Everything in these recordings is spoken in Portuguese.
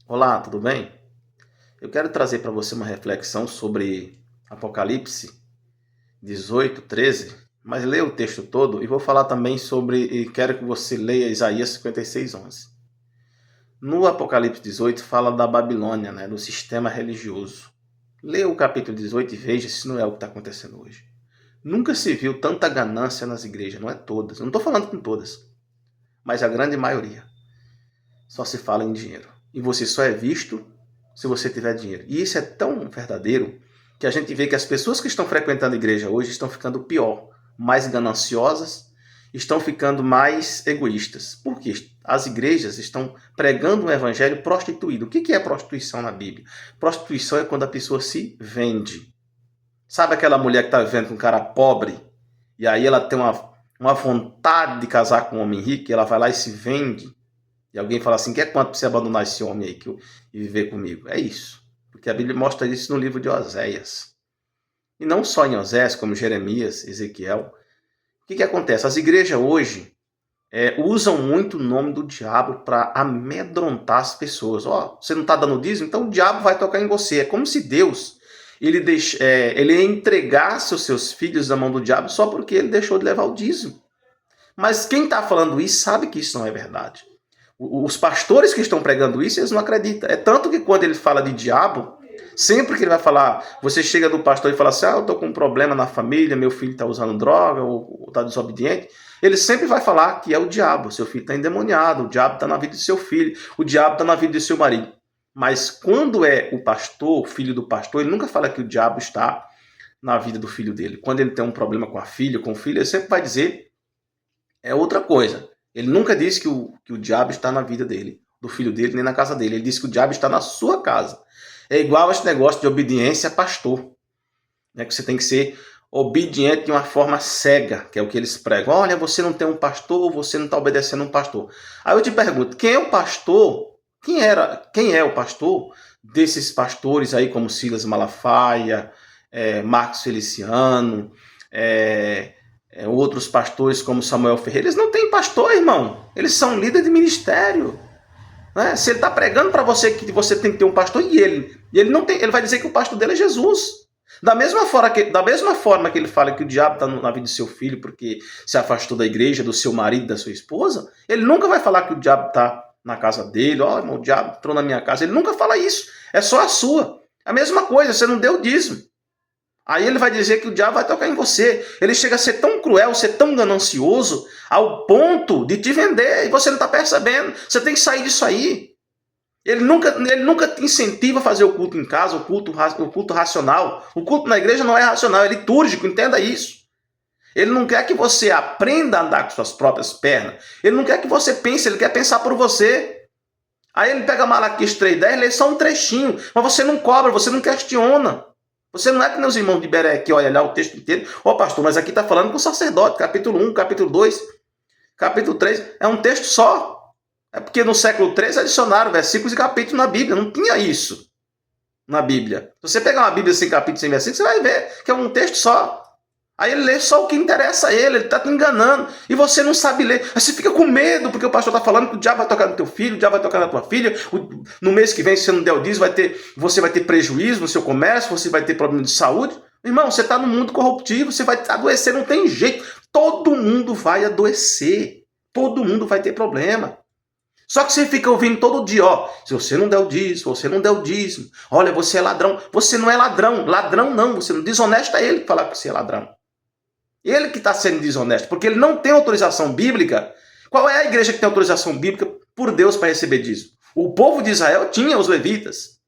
Olá, tudo bem? Eu quero trazer para você uma reflexão sobre Apocalipse 18:13, mas leia o texto todo e vou falar também e quero que você leia Isaías 56:11. No Apocalipse 18 fala da Babilônia, do sistema religioso. Leia o capítulo 18 e veja se não é o que está acontecendo hoje. Nunca se viu tanta ganância nas igrejas, não é todas, eu não estou falando com todas, mas a grande maioria. Só se fala em dinheiro. E você só é visto se você tiver dinheiro. E isso é tão verdadeiro que a gente vê que as pessoas que estão frequentando a igreja hoje estão ficando pior, mais gananciosas, estão ficando mais egoístas. Por quê? As igrejas estão pregando um evangelho prostituído. O que é prostituição na Bíblia? Prostituição é quando a pessoa se vende. Sabe aquela mulher que está vivendo com um cara pobre e aí ela tem uma vontade de casar com um homem rico e ela vai lá e se vende? E alguém fala assim, quer quanto para você abandonar esse homem aí e viver comigo? É isso. Porque a Bíblia mostra isso no livro de Oséias. E não só em Oséias, como Jeremias, Ezequiel. O que acontece? As igrejas hoje usam muito o nome do diabo para amedrontar as pessoas. Você não está dando dízimo? Então o diabo vai tocar em você. É como se Deus ele entregasse os seus filhos na mão do diabo só porque ele deixou de levar o dízimo. Mas quem está falando isso sabe que isso não é verdade. Os pastores que estão pregando isso, eles não acreditam. É tanto que quando ele fala de diabo, sempre que ele vai falar, você chega do pastor e fala assim, eu estou com um problema na família, meu filho está usando droga ou está desobediente, ele sempre vai falar que é o diabo, seu filho está endemoniado, o diabo está na vida do seu filho, o diabo está na vida do seu marido. Mas quando é o pastor, o filho do pastor, ele nunca fala que o diabo está na vida do filho dele. Quando ele tem um problema com a filha, com o filho, ele sempre vai dizer é outra coisa. Ele nunca disse que o diabo está na vida dele, do filho dele, nem na casa dele. Ele disse que o diabo está na sua casa. É igual a esse negócio de obediência a pastor. Que você tem que ser obediente de uma forma cega, que é o que eles pregam. Olha, você não tem um pastor, você não está obedecendo um pastor. Aí eu te pergunto, quem é o pastor? Quem é o pastor desses pastores aí, como Silas Malafaia, Marcos Feliciano, outros pastores como Samuel Ferreira? Eles não têm pastor, irmão. Eles são líderes de ministério. Se ele está pregando para você que você tem que ter um pastor, e ele não tem, ele vai dizer que o pastor dele é Jesus. Da mesma forma que ele fala que o diabo está na vida do seu filho porque se afastou da igreja, do seu marido, da sua esposa, ele nunca vai falar que o diabo está na casa dele. Irmão, o diabo entrou na minha casa. Ele nunca fala isso. É só a sua. A mesma coisa, você não deu dízimo. Aí ele vai dizer que o diabo vai tocar em você. Ele chega a ser tão cruel, ser tão ganancioso, ao ponto de te vender, e você não está percebendo. Você tem que sair disso aí. Ele nunca te incentiva a fazer o culto em casa, o culto racional. O culto na igreja não é racional, é litúrgico, entenda isso. Ele não quer que você aprenda a andar com suas próprias pernas. Ele não quer que você pense, ele quer pensar por você. Aí ele pega Malaquias 3:10, lê só um trechinho, mas você não cobra, você não questiona. Você não é que meus irmãos de Beré que olha lá o texto inteiro. Pastor, mas aqui está falando com o sacerdote, capítulo 1, capítulo 2, capítulo 3. É um texto só. É porque no século 3 adicionaram versículos e capítulos na Bíblia. Não tinha isso na Bíblia. Se você pegar uma Bíblia sem capítulos, sem versículos, você vai ver que é um texto só. Aí ele lê só o que interessa a ele está te enganando. E você não sabe ler. Aí você fica com medo, porque o pastor está falando que o diabo vai tocar no teu filho, o diabo vai tocar na tua filha. No mês que vem, se você não der o dízimo, você vai ter prejuízo no seu comércio, você vai ter problema de saúde. Irmão, você está no mundo corruptivo, você vai adoecer, não tem jeito. Todo mundo vai adoecer. Todo mundo vai ter problema. Só que você fica ouvindo todo dia, se você não der o dízimo, você não der o dízimo, olha, você é ladrão. Você não é ladrão. Ladrão não, você não desonesta ele que falar que você é ladrão. Ele que está sendo desonesto, porque ele não tem autorização bíblica. Qual é a igreja que tem autorização bíblica por Deus para receber dízimo? O povo de Israel tinha os levitas.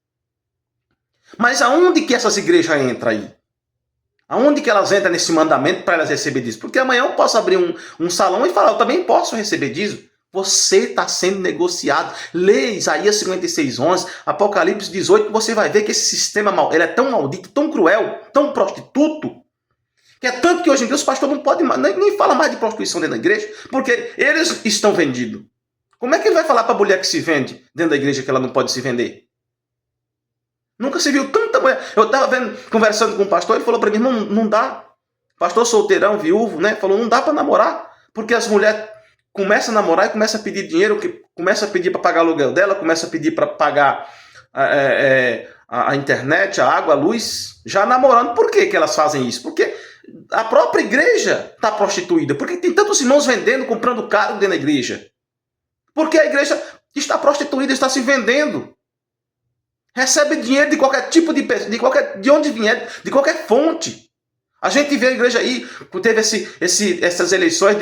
Mas aonde que essas igrejas entram aí? Aonde que elas entram nesse mandamento para elas receber dízimo? Porque amanhã eu posso abrir um salão e falar, eu também posso receber dízimo. Você está sendo negociado. Lê Isaías 56:11, Apocalipse 18, você vai ver que esse sistema ele é tão maldito, tão cruel, tão prostituto, que é tanto que hoje em dia os pastores não podem nem falar mais de prostituição dentro da igreja, porque eles estão vendidos. Como é que ele vai falar para a mulher que se vende dentro da igreja que ela não pode se vender? Nunca se viu tanta mulher. Eu estava conversando com um pastor, ele falou para mim, não dá. Pastor solteirão, viúvo, falou, não dá para namorar, porque as mulheres começa a namorar e começa a pedir dinheiro, começa a pedir para pagar o aluguel dela, começa a pedir para pagar a internet, a água, a luz, já namorando. Por que elas fazem isso? Porque a própria igreja está prostituída. Porque tem tantos irmãos vendendo, comprando caro dentro da igreja. Porque a igreja está prostituída, está se vendendo. Recebe dinheiro de qualquer tipo de pessoa, de onde vier, de qualquer fonte. A gente vê a igreja aí, teve essas eleições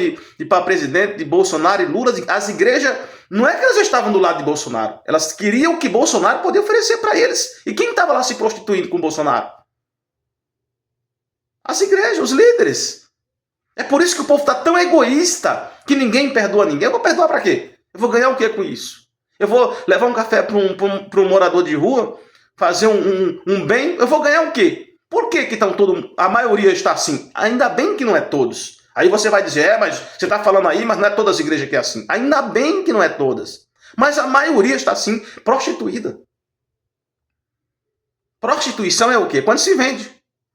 para presidente, de Bolsonaro e Lula. As igrejas, não é que elas estavam do lado de Bolsonaro. Elas queriam o que Bolsonaro podia oferecer para eles. E quem estava lá se prostituindo com Bolsonaro? As igrejas, os líderes. É por isso que o povo está tão egoísta que ninguém perdoa ninguém. Eu vou perdoar para quê? Eu vou ganhar o que com isso? Eu vou levar um café para um morador de rua, fazer um bem, eu vou ganhar o quê? Por que estão todos, a maioria está assim? Ainda bem que não é todos. Aí você vai dizer, mas você está falando aí, mas não é todas as igrejas que é assim. Ainda bem que não é todas. Mas a maioria está assim, prostituída. Prostituição é o quê? Quando se vende.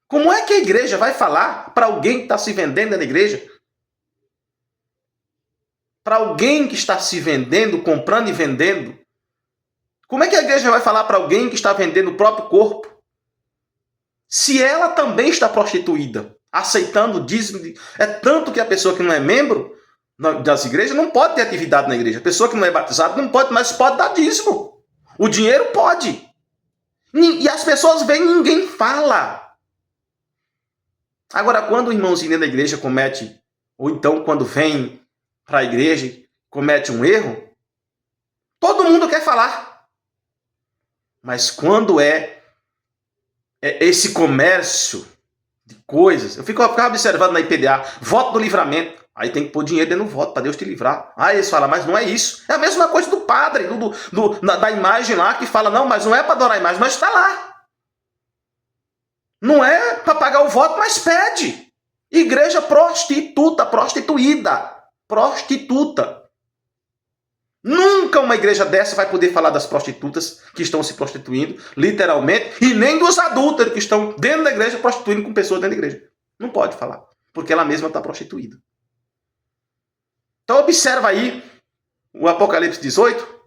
Como é que a igreja vai falar para alguém que está se vendendo na igreja? Para alguém que está se vendendo, comprando e vendendo? Como é que a igreja vai falar para alguém que está vendendo o próprio corpo? Se ela também está prostituída, aceitando o dízimo. É tanto que a pessoa que não é membro das igrejas não pode ter atividade na igreja. A pessoa que não é batizada não pode, mas pode dar dízimo. O dinheiro pode. E as pessoas veem e ninguém fala. Agora, quando o irmãozinho da igreja comete, ou então quando vem para a igreja e comete um erro, todo mundo quer falar. Mas quando é esse comércio de coisas, eu ficava observando na IPDA, voto do livramento, aí tem que pôr dinheiro dentro do voto para Deus te livrar. Aí eles falam, mas não é isso. É a mesma coisa do padre, da imagem lá, que fala, não, mas não é para adorar a imagem, mas está lá. Não é para pagar o voto, mas pede. Igreja prostituta, prostituída, prostituta. Nunca uma igreja dessa vai poder falar das prostitutas que estão se prostituindo, literalmente, e nem dos adúlteros que estão dentro da igreja prostituindo com pessoas dentro da igreja. Não pode falar, porque ela mesma está prostituída. Então observa aí o Apocalipse 18,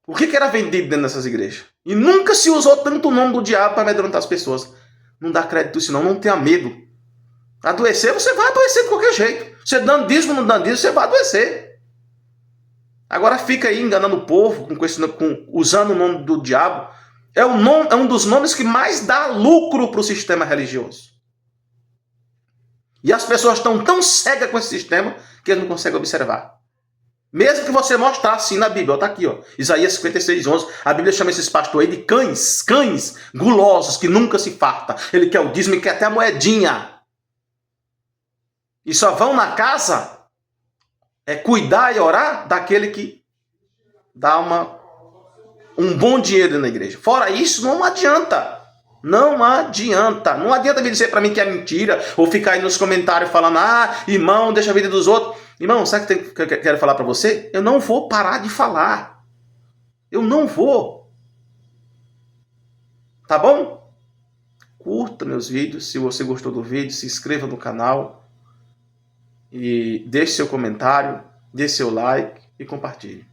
o que era vendido dentro dessas igrejas. E nunca se usou tanto o nome do diabo para amedrontar as pessoas. Não dá crédito senão, não tenha medo. Adoecer, você vai adoecer de qualquer jeito. Você dando dízimo, não dando dízimo, você vai adoecer. Agora fica aí enganando o povo, usando o nome do diabo. É um dos nomes que mais dá lucro para o sistema religioso. E as pessoas estão tão cegas com esse sistema que eles não conseguem observar. Mesmo que você mostrar assim na Bíblia, está aqui, ó, Isaías 56:11, a Bíblia chama esses pastores aí de cães gulosos, que nunca se farta. Ele quer o dízimo e quer até a moedinha. E só vão na casa cuidar e orar daquele que dá um bom dinheiro na igreja. Fora isso, não adianta. Não adianta. Não adianta me dizer para mim que é mentira, ou ficar aí nos comentários falando, irmão, deixa a vida dos outros. Irmão, sabe o que eu quero falar para você? Eu não vou parar de falar. Eu não vou. Tá bom? Curta meus vídeos. Se você gostou do vídeo, se inscreva no canal. E deixe seu comentário, dê seu like e compartilhe.